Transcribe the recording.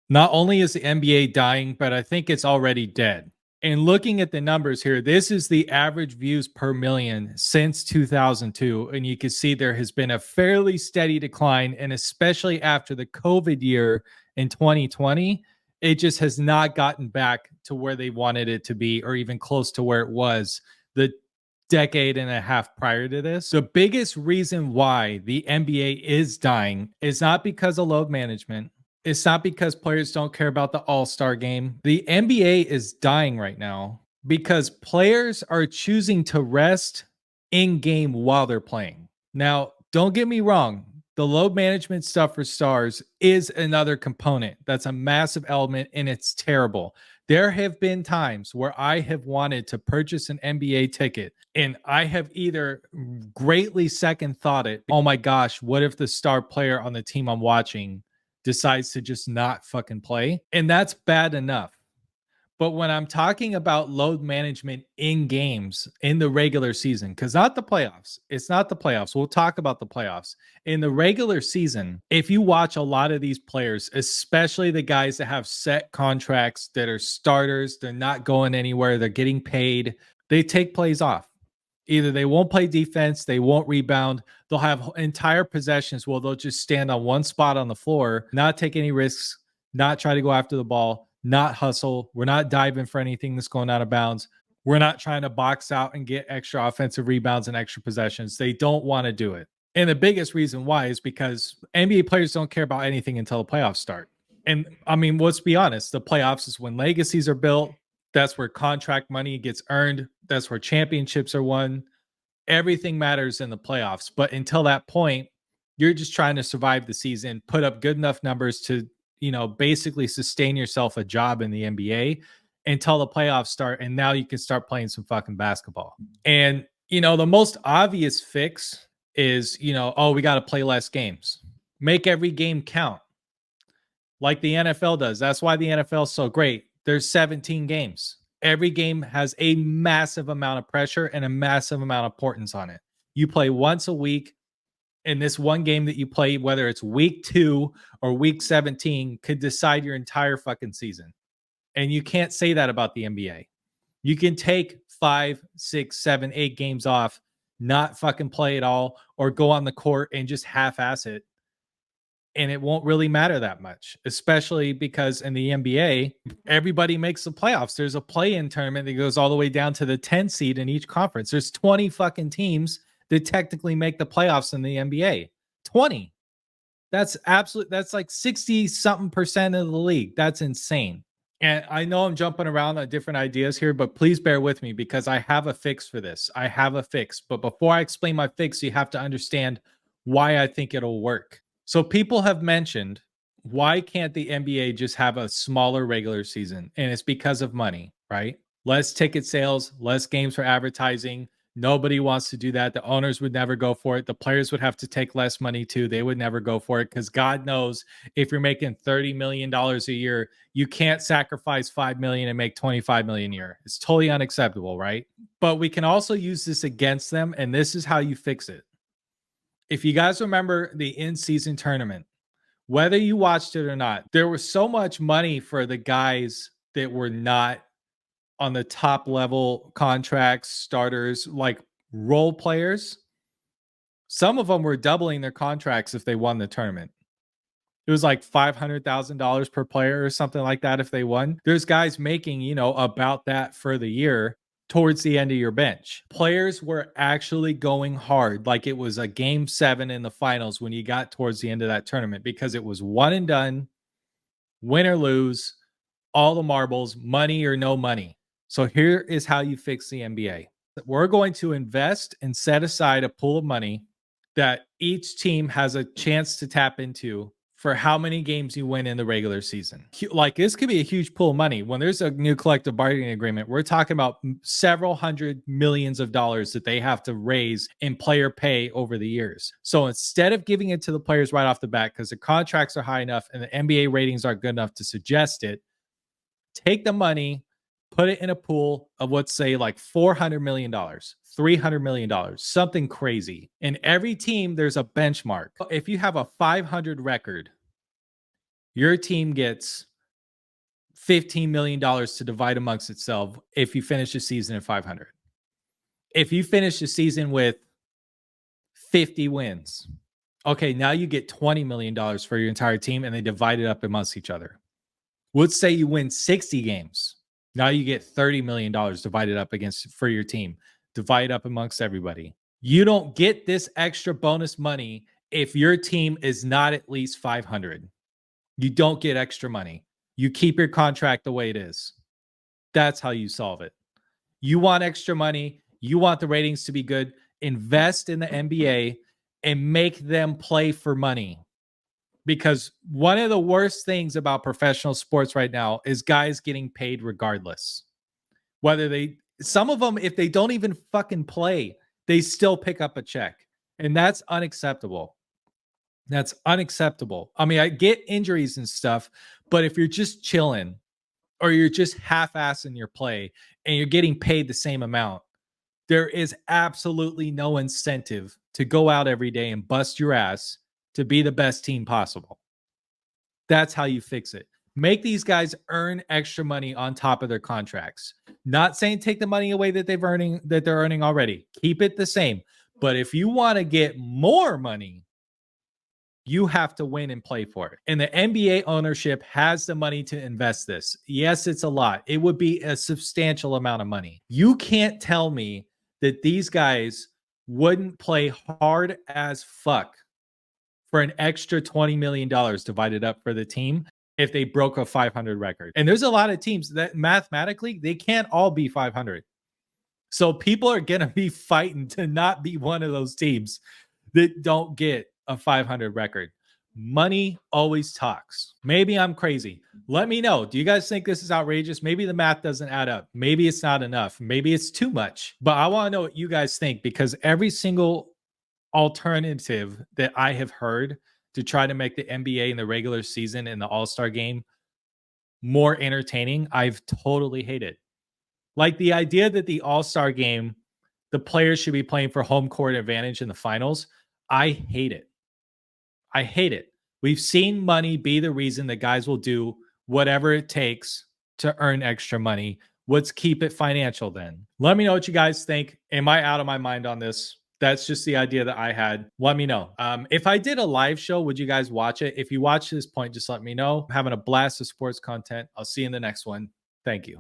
Not only is the NBA dying, but I think it's already dead. And looking at the numbers here, this is the average views per million since 2002. And you can see there has been a fairly steady decline. And especially after the COVID year in 2020, it just has not gotten back to where they wanted it to be or even close to where it was the decade and a half prior to this. The biggest reason why the NBA is dying is not because of load management. It's not because players don't care about the All-Star game. The NBA is dying right now because players are choosing to rest in game while they're playing. Now, don't get me wrong. The load management stuff for stars is another component. That's a massive element and it's terrible. There have been times where I have wanted to purchase an NBA ticket and I have either greatly second thought it. Oh my gosh, what if the star player on the team I'm watching decides to just not fucking play? And that's bad enough. But when I'm talking about load management in games in the regular season, because not the playoffs, it's not the playoffs. We'll talk about the playoffs. In the regular season, if you watch a lot of these players, especially the guys that have set contracts that are starters, they're not going anywhere, they're getting paid, they take plays off. Either they won't play defense, they won't rebound, they'll have entire possessions where they'll just stand on one spot on the floor, not take any risks, not try to go after the ball, not hustle. We're not diving for anything that's going out of bounds. We're not trying to box out and get extra offensive rebounds and extra possessions. They don't want to do it. And the biggest reason why is because NBA players don't care about anything until the playoffs start. And I mean, let's be honest, the playoffs is when legacies are built. That's where contract money gets earned. That's where championships are won. Everything matters in the playoffs. But until that point, you're just trying to survive the season, put up good enough numbers to, basically sustain yourself a job in the NBA until the playoffs start. And now you can start playing some fucking basketball. And, the most obvious fix is, oh, we got to play less games. Make every game count like the NFL does. That's why the NFL is so great. There's 17 games. Every game has a massive amount of pressure and a massive amount of importance on it. You play once a week. And this one game that you play, whether it's week 2 or week 17, could decide your entire fucking season. And you can't say that about the NBA. You can take 5, 6, 7, 8 games off, not fucking play at all, or go on the court and just half-ass it. And it won't really matter that much, especially because in the NBA, everybody makes the playoffs. There's a play-in tournament that goes all the way down to the 10 seed in each conference. There's 20 fucking teams that technically make the playoffs in the NBA. 20. That's like 60 something percent of the league. That's insane. And I know I'm jumping around on different ideas here, but please bear with me because I have a fix for this. I have a fix. But before I explain my fix, you have to understand why I think it'll work. So people have mentioned, why can't the NBA just have a smaller regular season? And it's because of money, right? Less ticket sales, less games for advertising. Nobody wants to do that. The owners would never go for it. The players would have to take less money too. They would never go for it because God knows if you're making $30 million a year, you can't sacrifice $5 million and make $25 million a year. It's totally unacceptable, right? But we can also use this against them, and this is how you fix it. If you guys remember the in-season tournament, whether you watched it or not, there was so much money for the guys that were not on the top level contracts, starters, like role players. Some of them were doubling their contracts if they won the tournament. It was like $500,000 per player or something like that if they won. There's guys making, about that for the year towards the end of your bench. Players were actually going hard like it was a game 7 in the finals when you got towards the end of that tournament because it was one and done, win or lose, all the marbles, money or no money. So here is how you fix the NBA. We're going to invest and set aside a pool of money that each team has a chance to tap into for how many games you win in the regular season. Like this could be a huge pool of money. When there's a new collective bargaining agreement, we're talking about several hundred millions of dollars that they have to raise in player pay over the years. So instead of giving it to the players right off the bat, because the contracts are high enough and the NBA ratings aren't good enough to suggest it, take the money, put it in a pool of, let's say, like $400 million, $300 million, something crazy. In every team, there's a benchmark. If you have a 500 record, your team gets $15 million to divide amongst itself if you finish the season at 500. If you finish the season with 50 wins, okay, now you get $20 million for your entire team and they divide it up amongst each other. Let's say you win 60 games. Now you get $30 million divided up for your team, divide up amongst everybody. You don't get this extra bonus money if your team is not at least 500. You don't get extra money. You keep your contract the way it is. That's how you solve it. You want extra money. You want the ratings to be good. Invest in the NBA and make them play for money. Because one of the worst things about professional sports right now is guys getting paid regardless. Some of them, if they don't even fucking play, they still pick up a check. And that's unacceptable. That's unacceptable. I mean, I get injuries and stuff, but if you're just chilling or you're just half-assing your play and you're getting paid the same amount, there is absolutely no incentive to go out every day and bust your ass to be the best team possible. That's how you fix it. Make these guys earn extra money on top of their contracts. Not saying take the money away that they're earning already. Keep it the same. But if you want to get more money, you have to win and play for it. And the NBA ownership has the money to invest this. Yes, it's a lot. It would be a substantial amount of money. You can't tell me that these guys wouldn't play hard as fuck for an extra $20 million divided up for the team if they broke a 500 record. And there's a lot of teams that mathematically, they can't all be 500. So people are going to be fighting to not be one of those teams that don't get a 500 record. Money always talks. Maybe I'm crazy. Let me know. Do you guys think this is outrageous? Maybe the math doesn't add up. Maybe it's not enough. Maybe it's too much. But I want to know what you guys think, because every single alternative that I have heard to try to make the NBA in the regular season and the All-Star game more entertaining, I've totally hated. Like the idea that the All-Star game, the players should be playing for home court advantage in the finals. I hate it. I hate it. We've seen money be the reason that guys will do whatever it takes to earn extra money. Let's keep it financial then. Let me know what you guys think. Am I out of my mind on this? That's just the idea that I had. Let me know. If I did a live show, would you guys watch it? If you watch this point, just let me know. I'm having a blast of sports content. I'll see you in the next one. Thank you.